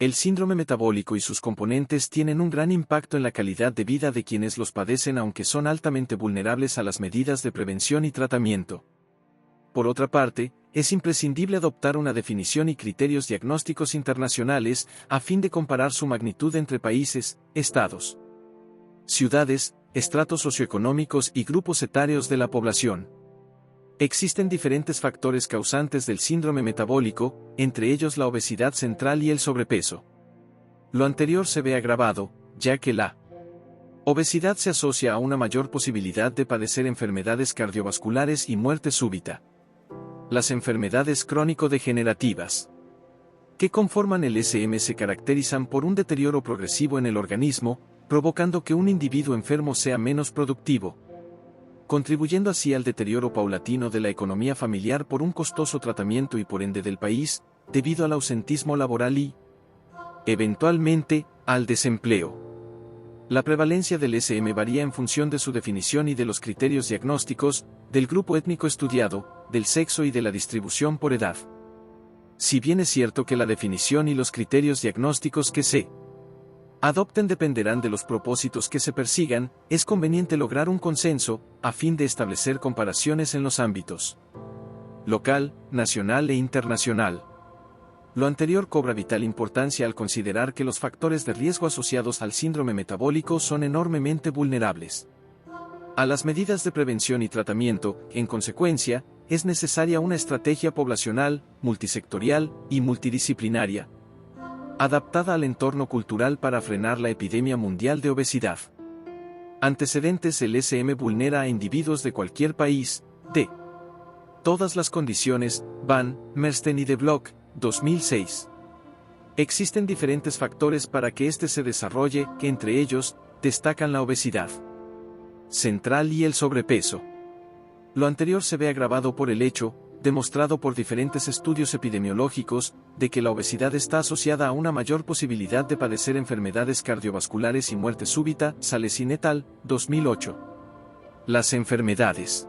El síndrome metabólico y sus componentes tienen un gran impacto en la calidad de vida de quienes los padecen, aunque son altamente vulnerables a las medidas de prevención y tratamiento. Por otra parte, es imprescindible adoptar una definición y criterios diagnósticos internacionales a fin de comparar su magnitud entre países, estados, ciudades, estratos socioeconómicos y grupos etarios de la población. Existen diferentes factores causantes del síndrome metabólico, entre ellos la obesidad central y el sobrepeso. Lo anterior se ve agravado, ya que la obesidad se asocia a una mayor posibilidad de padecer enfermedades cardiovasculares y muerte súbita. Las enfermedades crónico-degenerativas que conforman el SM se caracterizan por un deterioro progresivo en el organismo, provocando que un individuo enfermo sea menos productivo, contribuyendo así al deterioro paulatino de la economía familiar por un costoso tratamiento y por ende del país, debido al ausentismo laboral y, eventualmente, al desempleo. La prevalencia del SM varía en función de su definición y de los criterios diagnósticos, del grupo étnico estudiado, del sexo y de la distribución por edad. Si bien es cierto que la definición y los criterios diagnósticos que se adopten dependerán de los propósitos que se persigan, es conveniente lograr un consenso, a fin de establecer comparaciones en los ámbitos local, nacional e internacional. Lo anterior cobra vital importancia al considerar que los factores de riesgo asociados al síndrome metabólico son enormemente vulnerables a las medidas de prevención y tratamiento. En consecuencia, es necesaria una estrategia poblacional, multisectorial y multidisciplinaria, adaptada al entorno cultural para frenar la epidemia mundial de obesidad. Antecedentes: el SM vulnera a individuos de cualquier país, de todas las condiciones, Van Mersten y de Block, 2006. Existen diferentes factores para que este se desarrolle, que entre ellos, destacan la obesidad central y el sobrepeso. Lo anterior se ve agravado por el hecho, demostrado por diferentes estudios epidemiológicos, de que la obesidad está asociada a una mayor posibilidad de padecer enfermedades cardiovasculares y muerte súbita, Salesín et al., 2008. Las enfermedades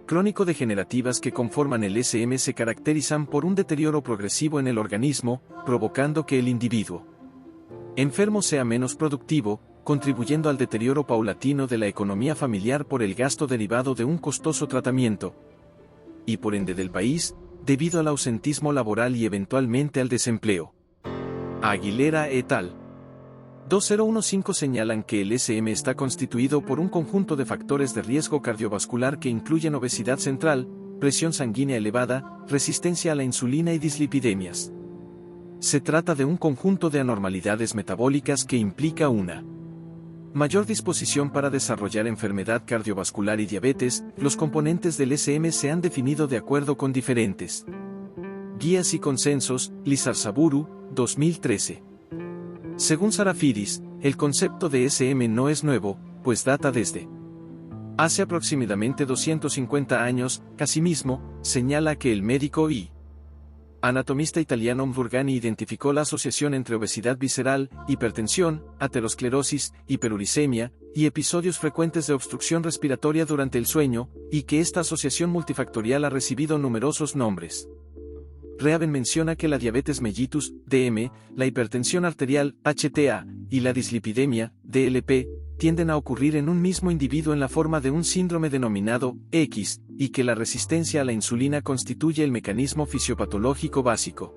crónico-degenerativas que conforman el SM se caracterizan por un deterioro progresivo en el organismo, provocando que el individuo enfermo sea menos productivo, contribuyendo al deterioro paulatino de la economía familiar por el gasto derivado de un costoso tratamiento, y por ende del país, debido al ausentismo laboral y eventualmente al desempleo. Aguilera et al. 2015 señalan que el SM está constituido por un conjunto de factores de riesgo cardiovascular que incluyen obesidad central, presión sanguínea elevada, resistencia a la insulina y dislipidemias. Se trata de un conjunto de anormalidades metabólicas que implica una mayor disposición para desarrollar enfermedad cardiovascular y diabetes. Los componentes del SM se han definido de acuerdo con diferentes guías y consensos. Lizarzaburu, 2013. Según Sarafidis, el concepto de SM no es nuevo, pues data desde hace aproximadamente 250 años. Asimismo, señala que el médico y anatomista italiano Burgani identificó la asociación entre obesidad visceral, hipertensión, aterosclerosis, hiperuricemia, y episodios frecuentes de obstrucción respiratoria durante el sueño, y que esta asociación multifactorial ha recibido numerosos nombres. Reaven menciona que la diabetes mellitus, DM, la hipertensión arterial, HTA, y la dislipidemia, DLP, tienden a ocurrir en un mismo individuo en la forma de un síndrome denominado X, y que la resistencia a la insulina constituye el mecanismo fisiopatológico básico.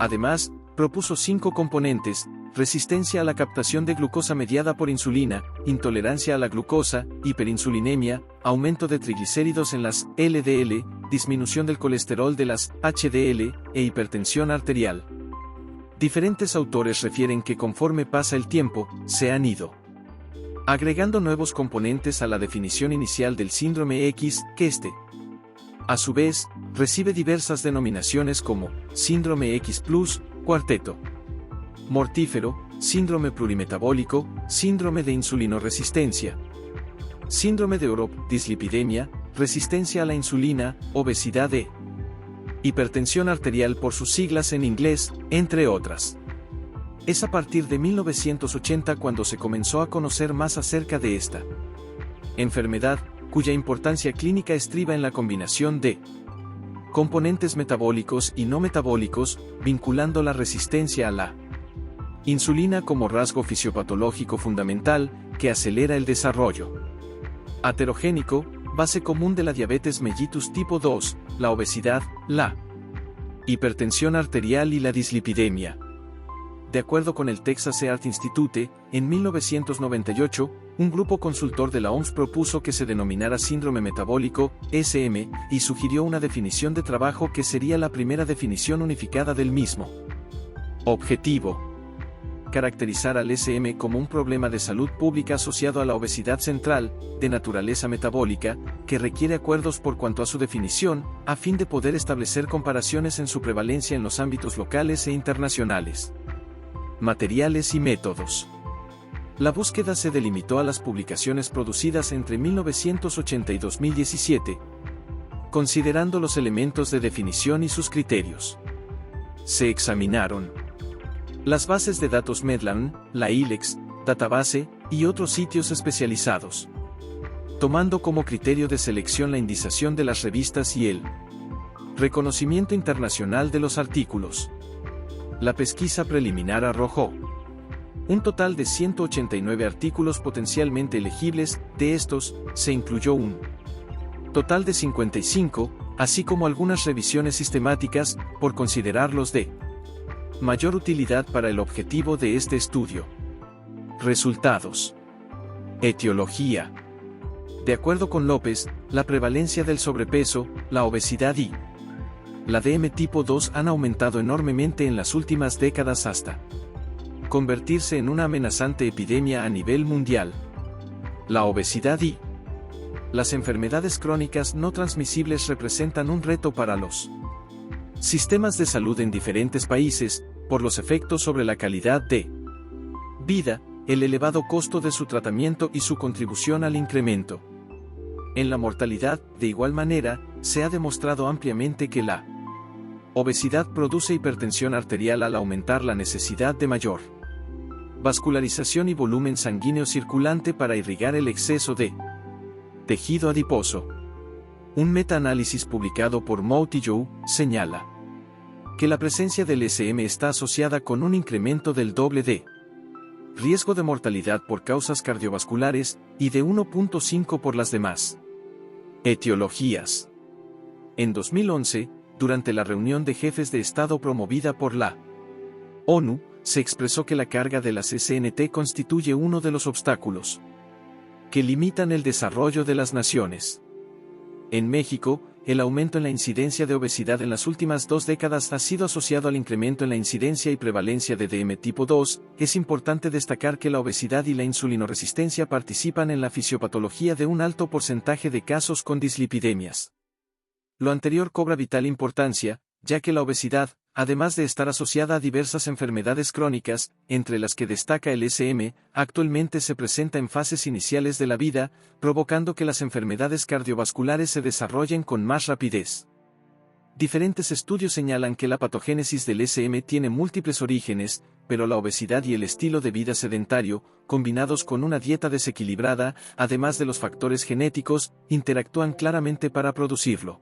Además, propuso 5 componentes: resistencia a la captación de glucosa mediada por insulina, intolerancia a la glucosa, hiperinsulinemia, aumento de triglicéridos en las LDL, disminución del colesterol de las HDL, e hipertensión arterial. Diferentes autores refieren que conforme pasa el tiempo, se han ido agregando nuevos componentes a la definición inicial del síndrome X, que a su vez, recibe diversas denominaciones como síndrome X+, cuarteto mortífero, síndrome plurimetabólico, síndrome de insulinoresistencia, síndrome de Orop, dislipidemia, resistencia a la insulina, obesidad e hipertensión arterial por sus siglas en inglés, entre otras. Es a partir de 1980 cuando se comenzó a conocer más acerca de esta enfermedad, cuya importancia clínica estriba en la combinación de componentes metabólicos y no metabólicos, vinculando la resistencia a la insulina como rasgo fisiopatológico fundamental, que acelera el desarrollo aterogénico, base común de la diabetes mellitus tipo 2, la obesidad, la hipertensión arterial y la dislipidemia. De acuerdo con el Texas Heart Institute, en 1998, un grupo consultor de la OMS propuso que se denominara síndrome metabólico, SM, y sugirió una definición de trabajo que sería la primera definición unificada del mismo. Objetivo: caracterizar al SM como un problema de salud pública asociado a la obesidad central, de naturaleza metabólica, que requiere acuerdos por cuanto a su definición, a fin de poder establecer comparaciones en su prevalencia en los ámbitos locales e internacionales. Materiales y métodos. La búsqueda se delimitó a las publicaciones producidas entre 1980 y 2017, considerando los elementos de definición y sus criterios. Se examinaron las bases de datos Medline, la ILEX, Database, y otros sitios especializados, tomando como criterio de selección la indización de las revistas y el reconocimiento internacional de los artículos. La pesquisa preliminar arrojó un total de 189 artículos potencialmente elegibles. De estos, se incluyó un total de 55, así como algunas revisiones sistemáticas, por considerarlos de mayor utilidad para el objetivo de este estudio. Resultados. Etiología. De acuerdo con López, la prevalencia del sobrepeso, la obesidad y la DM tipo 2 han aumentado enormemente en las últimas décadas hasta convertirse en una amenazante epidemia a nivel mundial. La obesidad y las enfermedades crónicas no transmisibles representan un reto para los sistemas de salud en diferentes países, por los efectos sobre la calidad de vida, el elevado costo de su tratamiento y su contribución al incremento en la mortalidad. De igual manera, se ha demostrado ampliamente que la obesidad produce hipertensión arterial al aumentar la necesidad de mayor vascularización y volumen sanguíneo circulante para irrigar el exceso de tejido adiposo. Un metaanálisis publicado por Mout y Zhou señala que la presencia del SM está asociada con un incremento del doble de riesgo de mortalidad por causas cardiovasculares, y de 1.5 por las demás. Etiologías. En 2011, durante la reunión de jefes de Estado promovida por la ONU, se expresó que la carga de las SNT constituye uno de los obstáculos que limitan el desarrollo de las naciones. En México, el aumento en la incidencia de obesidad en las últimas 2 décadas ha sido asociado al incremento en la incidencia y prevalencia de DM tipo 2. Es importante destacar que la obesidad y la insulinoresistencia participan en la fisiopatología de un alto porcentaje de casos con dislipidemias. Lo anterior cobra vital importancia, ya que la obesidad, además de estar asociada a diversas enfermedades crónicas, entre las que destaca el SM, actualmente se presenta en fases iniciales de la vida, provocando que las enfermedades cardiovasculares se desarrollen con más rapidez. Diferentes estudios señalan que la patogénesis del SM tiene múltiples orígenes, pero la obesidad y el estilo de vida sedentario, combinados con una dieta desequilibrada, además de los factores genéticos, interactúan claramente para producirlo.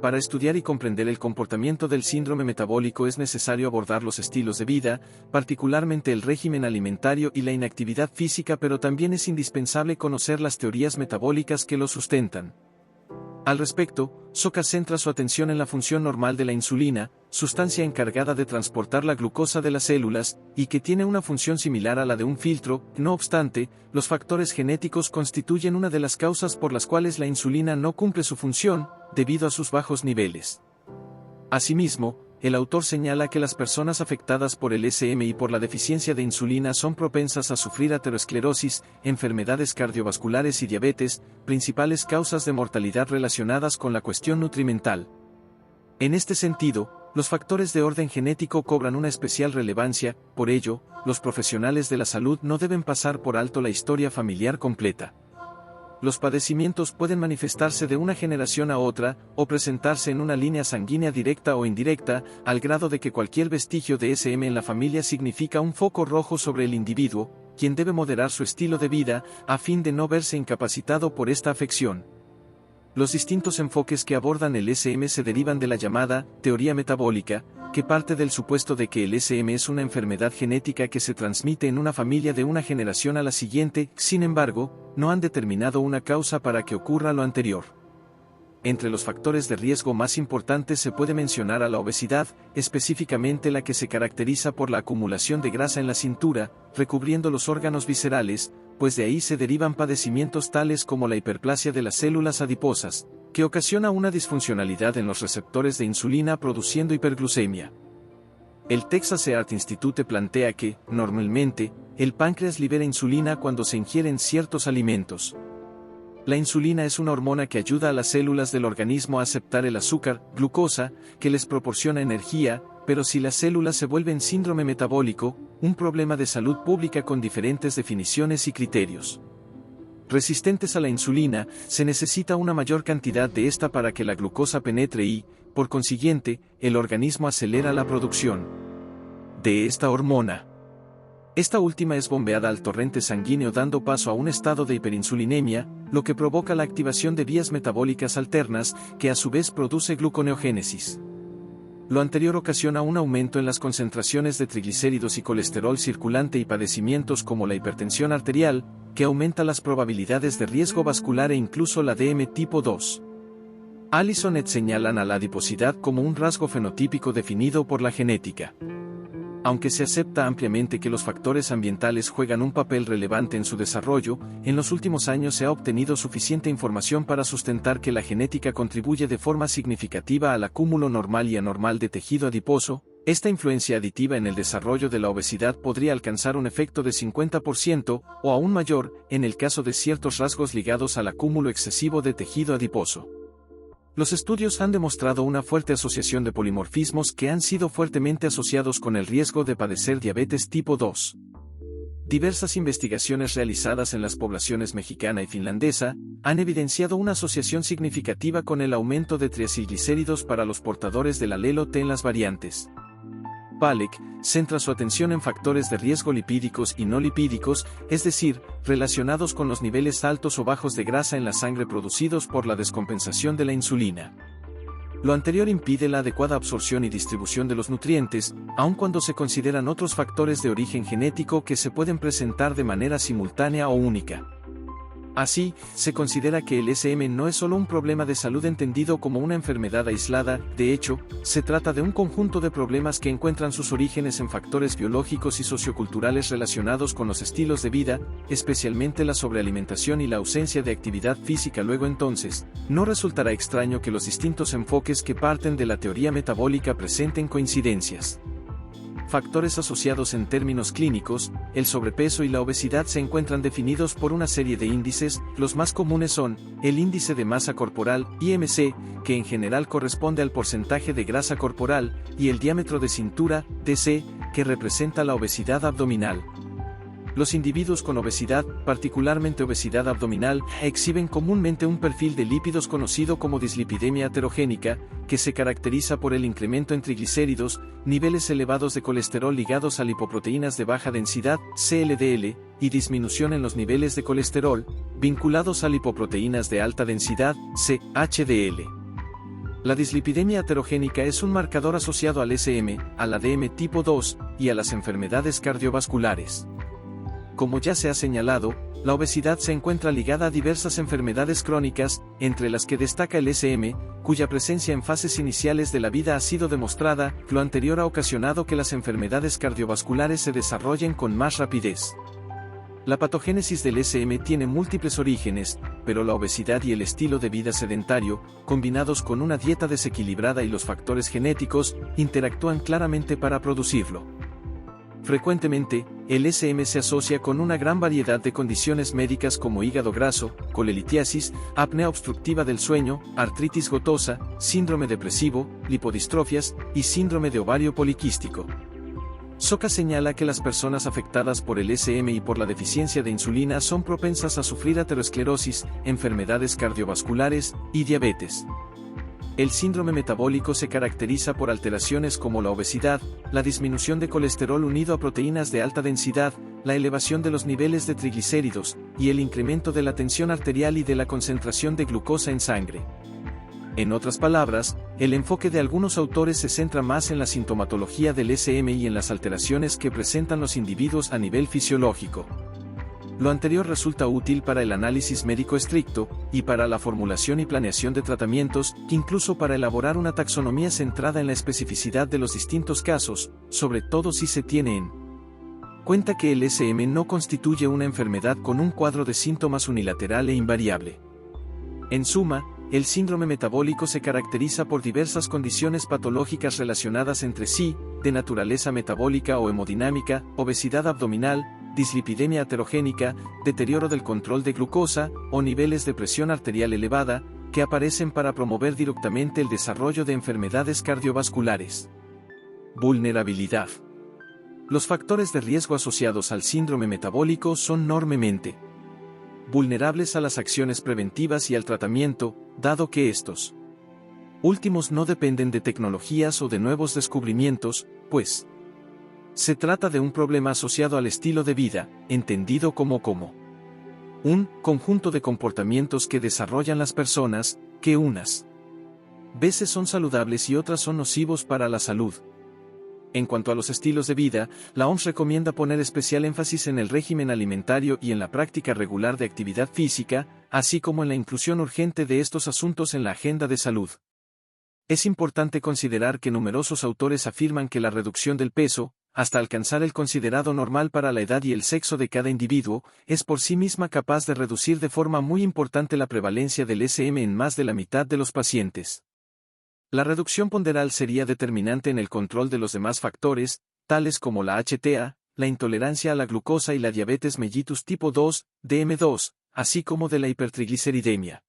Para estudiar y comprender el comportamiento del síndrome metabólico es necesario abordar los estilos de vida, particularmente el régimen alimentario y la inactividad física, pero también es indispensable conocer las teorías metabólicas que lo sustentan. Al respecto, Soka centra su atención en la función normal de la insulina, sustancia encargada de transportar la glucosa de las células, y que tiene una función similar a la de un filtro. No obstante, los factores genéticos constituyen una de las causas por las cuales la insulina no cumple su función, debido a sus bajos niveles. Asimismo, el autor señala que las personas afectadas por el SM y por la deficiencia de insulina son propensas a sufrir aterosclerosis, enfermedades cardiovasculares y diabetes, principales causas de mortalidad relacionadas con la cuestión nutrimental. En este sentido, los factores de orden genético cobran una especial relevancia. Por ello, los profesionales de la salud no deben pasar por alto la historia familiar completa. Los padecimientos pueden manifestarse de una generación a otra, o presentarse en una línea sanguínea directa o indirecta, al grado de que cualquier vestigio de SM en la familia significa un foco rojo sobre el individuo, quien debe moderar su estilo de vida, a fin de no verse incapacitado por esta afección. Los distintos enfoques que abordan el SM se derivan de la llamada teoría metabólica, que parte del supuesto de que el SM es una enfermedad genética que se transmite en una familia de una generación a la siguiente. Sin embargo, no han determinado una causa para que ocurra lo anterior. Entre los factores de riesgo más importantes se puede mencionar a la obesidad, específicamente la que se caracteriza por la acumulación de grasa en la cintura, recubriendo los órganos viscerales, pues de ahí se derivan padecimientos tales como la hiperplasia de las células adiposas, que ocasiona una disfuncionalidad en los receptores de insulina produciendo hiperglucemia. El Texas Heart Institute plantea que, normalmente, el páncreas libera insulina cuando se ingieren ciertos alimentos. La insulina es una hormona que ayuda a las células del organismo a aceptar el azúcar, glucosa, que les proporciona energía, pero si las células se vuelven síndrome metabólico, un problema de salud pública con diferentes definiciones y criterios resistentes a la insulina, se necesita una mayor cantidad de esta para que la glucosa penetre y, por consiguiente, el organismo acelera la producción de esta hormona. Esta última es bombeada al torrente sanguíneo dando paso a un estado de hiperinsulinemia, lo que provoca la activación de vías metabólicas alternas, que a su vez produce gluconeogénesis. Lo anterior ocasiona un aumento en las concentraciones de triglicéridos y colesterol circulante y padecimientos como la hipertensión arterial, que aumenta las probabilidades de riesgo vascular e incluso la DM tipo 2. Allison et señalan a la adiposidad como un rasgo fenotípico definido por la genética. Aunque se acepta ampliamente que los factores ambientales juegan un papel relevante en su desarrollo, en los últimos años se ha obtenido suficiente información para sustentar que la genética contribuye de forma significativa al acúmulo normal y anormal de tejido adiposo. Esta influencia aditiva en el desarrollo de la obesidad podría alcanzar un efecto de 50% o aún mayor, en el caso de ciertos rasgos ligados al acúmulo excesivo de tejido adiposo. Los estudios han demostrado una fuerte asociación de polimorfismos que han sido fuertemente asociados con el riesgo de padecer diabetes tipo 2. Diversas investigaciones realizadas en las poblaciones mexicana y finlandesa han evidenciado una asociación significativa con el aumento de triacilglicéridos para los portadores del alelo T en las variantes. Palek centra su atención en factores de riesgo lipídicos y no lipídicos, es decir, relacionados con los niveles altos o bajos de grasa en la sangre producidos por la descompensación de la insulina. Lo anterior impide la adecuada absorción y distribución de los nutrientes, aun cuando se consideran otros factores de origen genético que se pueden presentar de manera simultánea o única. Así, se considera que el SM no es solo un problema de salud entendido como una enfermedad aislada, de hecho, se trata de un conjunto de problemas que encuentran sus orígenes en factores biológicos y socioculturales relacionados con los estilos de vida, especialmente la sobrealimentación y la ausencia de actividad física. Luego entonces, no resultará extraño que los distintos enfoques que parten de la teoría metabólica presenten coincidencias. Factores asociados en términos clínicos, el sobrepeso y la obesidad se encuentran definidos por una serie de índices. Los más comunes son, el índice de masa corporal, IMC, que en general corresponde al porcentaje de grasa corporal, y el diámetro de cintura, DC, que representa la obesidad abdominal. Los individuos con obesidad, particularmente obesidad abdominal, exhiben comúnmente un perfil de lípidos conocido como dislipidemia aterogénica, que se caracteriza por el incremento en triglicéridos, niveles elevados de colesterol ligados a lipoproteínas de baja densidad, CLDL, y disminución en los niveles de colesterol, vinculados a lipoproteínas de alta densidad, HDL. La dislipidemia aterogénica es un marcador asociado al SM, a la DM tipo 2, y a las enfermedades cardiovasculares. Como ya se ha señalado, la obesidad se encuentra ligada a diversas enfermedades crónicas, entre las que destaca el SM, cuya presencia en fases iniciales de la vida ha sido demostrada. Lo anterior ha ocasionado que las enfermedades cardiovasculares se desarrollen con más rapidez. La patogénesis del SM tiene múltiples orígenes, pero la obesidad y el estilo de vida sedentario, combinados con una dieta desequilibrada y los factores genéticos, interactúan claramente para producirlo. Frecuentemente, el SM se asocia con una gran variedad de condiciones médicas como hígado graso, colelitiasis, apnea obstructiva del sueño, artritis gotosa, síndrome depresivo, lipodistrofias y síndrome de ovario poliquístico. Soka señala que las personas afectadas por el SM y por la deficiencia de insulina son propensas a sufrir aterosclerosis, enfermedades cardiovasculares y diabetes. El síndrome metabólico se caracteriza por alteraciones como la obesidad, la disminución de colesterol unido a proteínas de alta densidad, la elevación de los niveles de triglicéridos, y el incremento de la tensión arterial y de la concentración de glucosa en sangre. En otras palabras, el enfoque de algunos autores se centra más en la sintomatología del SM y en las alteraciones que presentan los individuos a nivel fisiológico. Lo anterior resulta útil para el análisis médico estricto, y para la formulación y planeación de tratamientos, incluso para elaborar una taxonomía centrada en la especificidad de los distintos casos, sobre todo si se tiene en cuenta que el SM no constituye una enfermedad con un cuadro de síntomas unilateral e invariable. En suma, el síndrome metabólico se caracteriza por diversas condiciones patológicas relacionadas entre sí, de naturaleza metabólica o hemodinámica, obesidad abdominal, dislipidemia aterogénica, deterioro del control de glucosa, o niveles de presión arterial elevada, que aparecen para promover directamente el desarrollo de enfermedades cardiovasculares. Vulnerabilidad. Los factores de riesgo asociados al síndrome metabólico son enormemente vulnerables a las acciones preventivas y al tratamiento, dado que estos últimos no dependen de tecnologías o de nuevos descubrimientos, pues se trata de un problema asociado al estilo de vida, entendido como un conjunto de comportamientos que desarrollan las personas, que unas veces son saludables y otras son nocivos para la salud. En cuanto a los estilos de vida, la OMS recomienda poner especial énfasis en el régimen alimentario y en la práctica regular de actividad física, así como en la inclusión urgente de estos asuntos en la agenda de salud. Es importante considerar que numerosos autores afirman que la reducción del peso, hasta alcanzar el considerado normal para la edad y el sexo de cada individuo, es por sí misma capaz de reducir de forma muy importante la prevalencia del SM en más de la mitad de los pacientes. La reducción ponderal sería determinante en el control de los demás factores, tales como la HTA, la intolerancia a la glucosa y la diabetes mellitus tipo 2, DM2, así como de la hipertrigliceridemia.